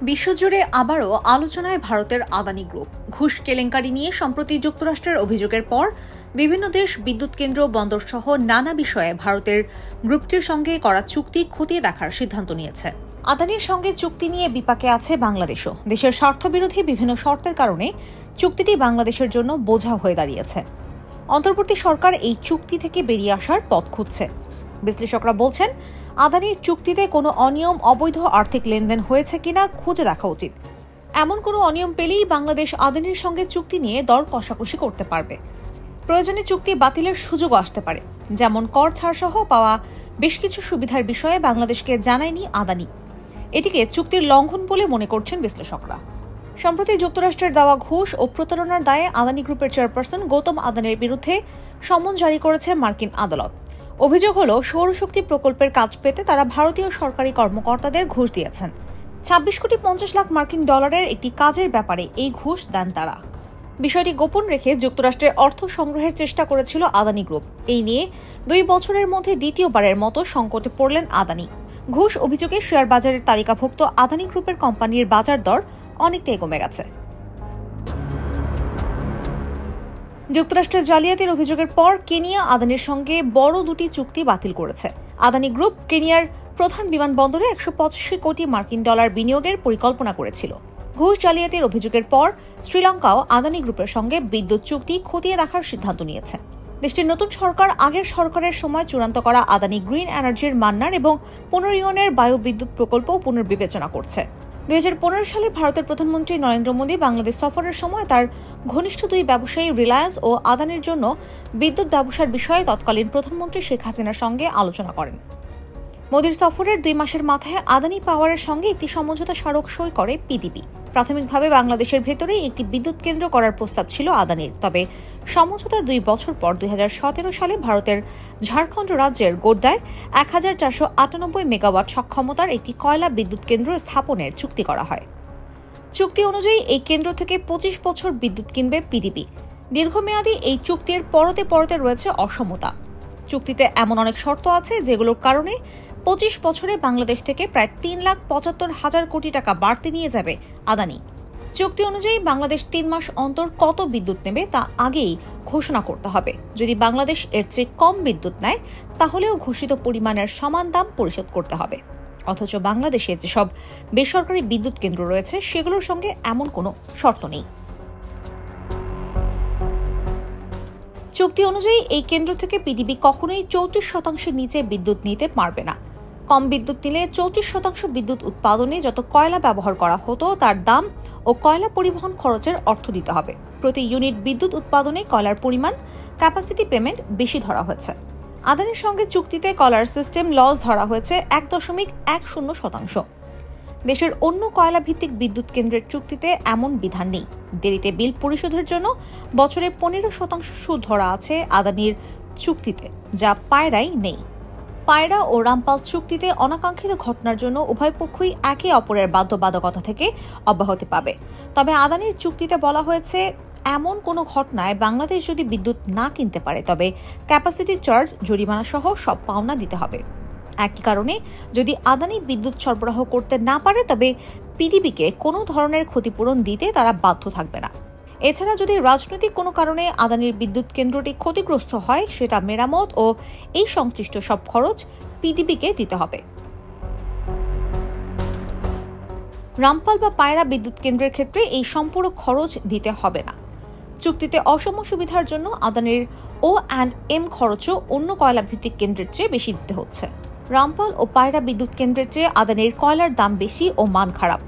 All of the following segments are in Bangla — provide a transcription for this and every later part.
বিশ্বজুড়ে আবারও আলোচনায় ভারতের আদানি গ্রুপ। ঘুষ কেলেঙ্কারি নিয়ে সম্প্রতি যুক্তরাষ্ট্রের অভিযোগের পর বিভিন্ন দেশ বিদ্যুৎ কেন্দ্র, বন্দর সহ নানা বিষয়ে ভারতের গ্রুপটির সঙ্গে করা চুক্তি খতিয়ে দেখার সিদ্ধান্ত নিয়েছে। আদানির সঙ্গে চুক্তি নিয়ে বিপাকে আছে বাংলাদেশও। দেশের স্বার্থবিরোধী বিভিন্ন শর্তের কারণে চুক্তিটি বাংলাদেশের জন্য বোঝা হয়ে দাঁড়িয়েছে। অন্তর্বর্তী সরকার এই চুক্তি থেকে বেরিয়ে আসার পথ খুঁজছে। বিশ্লেষকরা বলছেন, আদানির চুক্তিতে কোনো অনিয়ম, অবৈধ আর্থিক লেনদেন হয়েছে কিনা খুঁজে দেখা উচিত। এমন কোনো অনিয়ম পেলেই বাংলাদেশ আদানির সঙ্গে চুক্তি নিয়ে দর কষাকষি করতে পারবে। প্রয়োজনে চুক্তি বাতিলের সুযোগও আসতে পারে, যেমন কর ছাড়সহ পাওয়া বেশ কিছু সুবিধার বিষয়ে বাংলাদেশকে জানায়নি আদানি। এটিকে চুক্তির লঙ্ঘন বলে মনে করছেন বিশ্লেষকরা। সম্প্রতি যুক্তরাষ্ট্রের দেওয়া ঘুষ ও প্রতারণার দায়ে আদানি গ্রুপের চেয়ারপারসন গৌতম আদানির বিরুদ্ধে সমন জারি করেছে মার্কিন আদালত। অভিযোগ হল, সৌরশক্তি প্রকল্পের কাজ পেতে তারা ভারতীয় সরকারি কর্মকর্তাদের ঘুষ দিয়েছেন। 26 কোটি 50 লাখ মার্কিন ডলারের একটি কাজের ব্যাপারে এই ঘুষ দেন তারা। বিষয়টি গোপন রেখে যুক্তরাষ্ট্রের অর্থ সংগ্রহের চেষ্টা করেছিল আদানি গ্রুপ। এই নিয়ে 2 বছরের মধ্যে দ্বিতীয়বারের মতো সংকটে পড়লেন আদানি। ঘুষ অভিযোগে শেয়ার বাজারের তালিকাভুক্ত আদানি গ্রুপের কোম্পানির বাজার দর অনেকটাই কমে গেছে। যুক্তরাষ্ট্রের জালিয়াতির অভিযোগের পর কেনিয়া আদানির সঙ্গে বড় দুটি চুক্তি বাতিল করেছে। আদানি গ্রুপ কেনিয়ার প্রধান বিমানবন্দরে 185 কোটি মার্কিন ডলার বিনিয়োগের পরিকল্পনা করেছিল। ঘুষ জালিয়াতির অভিযোগের পর শ্রীলঙ্কাও আদানি গ্রুপের সঙ্গে বিদ্যুৎ চুক্তি খতিয়ে দেখার সিদ্ধান্ত নিয়েছে। দেশটির নতুন সরকার আগের সরকারের সময় চূড়ান্ত করা আদানি গ্রিন এনার্জির মান্নার এবং পুনর্ইয়নের বায়ু বিদ্যুৎ প্রকল্প পুনর্বিবেচনা করছে। 2015 সালে ভারতের প্রধানমন্ত্রী নরেন্দ্র মোদী বাংলাদেশ সফরের সময় তার ঘনিষ্ঠ 2 ব্যবসায়ী রিলায়েন্স ও আদানির জন্য বিদ্যুৎ ব্যবসার বিষয়ে তৎকালীন প্রধানমন্ত্রী শেখ হাসিনার সঙ্গে আলোচনা করেন। মোদীর সফরের 2 মাসের মাথায় আদানি পাওয়ারের সঙ্গে একটি সমঝোতা স্মারক সই করে পিডিবি। প্রাথমিকভাবে বাংলাদেশের ভেতরেই একটি বিদ্যুৎ কেন্দ্র করার প্রস্তাব ছিল আদানির। তবে সমঝোতার 2 বছর পর 2017 সালে ভারতের ঝাড়খণ্ড রাজ্যের গোড্ডায় 1498 মেগাওয়াট সক্ষমতার একটি কয়লা বিদ্যুৎ কেন্দ্র স্থাপনের চুক্তি করা হয়। চুক্তি অনুযায়ী এই কেন্দ্র থেকে 25 বছর বিদ্যুৎ কিনবে পিডিবি। দীর্ঘমেয়াদী এই চুক্তির পরতে পরতে রয়েছে অসমতা। চুক্তিতে এমন অনেক শর্ত আছে যেগুলোর কারণে 25 বছরে বাংলাদেশ থেকে প্রায় 3,75,000 কোটি টাকা বাড়তি নিয়ে যাবে আদানি। চুক্তি অনুযায়ী বাংলাদেশ 3 মাস অন্তর কত বিদ্যুৎ নেবে তা আগেই ঘোষণা করতে হবে। যদি বাংলাদেশ এর চেয়ে কম বিদ্যুৎ নেয় তাহলেও ঘোষিত পরিমাণের সমান দাম পরিশোধ করতে হবে। অথচ বাংলাদেশে যেসব বেসরকারি বিদ্যুৎ কেন্দ্র রয়েছে সেগুলোর সঙ্গে এমন কোনো শর্ত নেই। চুক্তি অনুযায়ী এই কেন্দ্র থেকে পিডিবি কখনোই 34% নিচে বিদ্যুৎ নিতে পারবে না। কম বিদ্যুৎ নিলে 34% বিদ্যুৎ উৎপাদনে যত কয়লা ব্যবহার করা হতো তার দাম ও কয়লা পরিবহন খরচের অর্থ দিতে হবে। প্রতি ইউনিট বিদ্যুৎ উৎপাদনে কয়লার পরিমাণ, ক্যাপাসিটি পেমেন্ট বেশি ধরা হয়েছে। আদানির সঙ্গে চুক্তিতে কয়লার সিস্টেম লস ধরা হয়েছে 1.10%। দেশের অন্য কয়লা ভিত্তিক বিদ্যুৎ কেন্দ্রের চুক্তিতে এমন বিধান নেই। দেরিতে বিল পরিশোধের জন্য বছরে 15% সুদ ধরা আছে আদানির চুক্তিতে, যা পায়রায় নেই। পায়রা ও রামপাল চুক্তিতে অনাকাঙ্ক্ষিত ঘটনার জন্য উভয় পক্ষই একে অপরের বাধ্যবাধকতা থেকে অব্যাহতি পাবে। তবে আদানির চুক্তিতে বলা হয়েছে, এমন কোনো ঘটনায় বাংলাদেশ যদি বিদ্যুৎ না কিনতে পারে তবে ক্যাপাসিটি চার্জ, জরিমানা সহ সব পাওনা দিতে হবে। একই কারণে যদি আদানি বিদ্যুৎ সরবরাহ করতে না পারে তবে পিডিবিকে কোনো ধরনের ক্ষতিপূরণ দিতে তারা বাধ্য থাকবে না। এছাড়া যদি রাজনৈতিক কোনো কারণে আদানির বিদ্যুৎ কেন্দ্রটি ক্ষতিগ্রস্ত হয় সেটা মেরামত ও এই সংশ্লিষ্ট সব খরচ পিডিবিকে দিতে হবে। রামপাল বা পায়রা বিদ্যুৎ কেন্দ্রের ক্ষেত্রে এই সম্পূর্ণ খরচ দিতে হবে না। চুক্তিতে অসম সুবিধার জন্য আদানির O&M খরচও অন্য কয়লা ভিত্তিক কেন্দ্রের চেয়ে বেশি দিতে হচ্ছে। রামপাল ও পায়রা বিদ্যুৎ কেন্দ্রের চেয়ে আদানির কয়লার দাম বেশি ও মান খারাপ।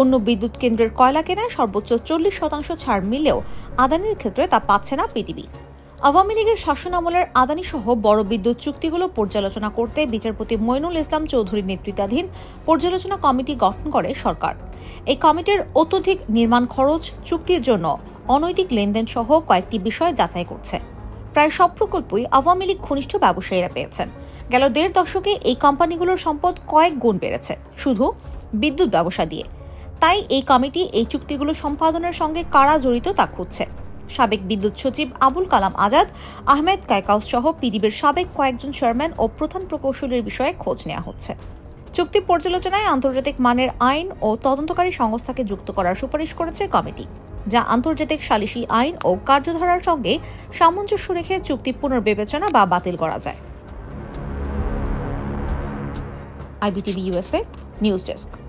অন্য বিদ্যুৎ কেন্দ্রের কয়লা কেনায় সর্বোচ্চ 40% ছাড় মিললেও আদানির ক্ষেত্রে তা পাচ্ছে না পিডিবি। আওয়ামী লীগের শাসনামলের আদানি সহ বড় বিদ্যুৎ চুক্তিগুলো পর্যালোচনা করতে বিচারপতি মইনুল ইসলাম চৌধুরীর নেতৃত্বাধীন পর্যালোচনা কমিটি গঠন করে সরকার। এই কমিটির অত্যধিক নির্মাণ খরচ, চুক্তির জন্য অনৈতিক লেনদেন সহ কয়েকটি বিষয় যাচাই করছে। প্রায় সব প্রকল্পই আওয়ামী লীগ ঘনিষ্ঠ ব্যবসায়ীরা পেয়েছেন। গেল 1.5 দশকে এই কোম্পানিগুলোর সম্পদ কয়েক গুণ বেড়েছে শুধু বিদ্যুৎ ব্যবসা দিয়ে। তাই এই কমিটি এই চুক্তিগুলো সম্পাদনের সঙ্গে কারা জড়িত তা খুঁজছে। সাবেক বিদ্যুৎ সচিব আবুল কালাম আজাদ, আহমেদ কায়কাউস সহ পিডিবির সাবেক কয়েকজন চেয়ারম্যান ও প্রধান প্রকৌশলীর বিষয়ে খোঁজ নেওয়া হচ্ছে। চুক্তি পর্যালোচনায় আন্তর্জাতিক মানের আইন ও তদন্তকারী সংস্থাকে যুক্ত করার সুপারিশ করেছে কমিটি, যা আন্তর্জাতিক সালিসি আইন ও কার্যধারার সঙ্গে সামঞ্জস্য রেখে চুক্তি পুনর্বিবেচনা বা বাতিল করা যায়। IBTV USA news desk.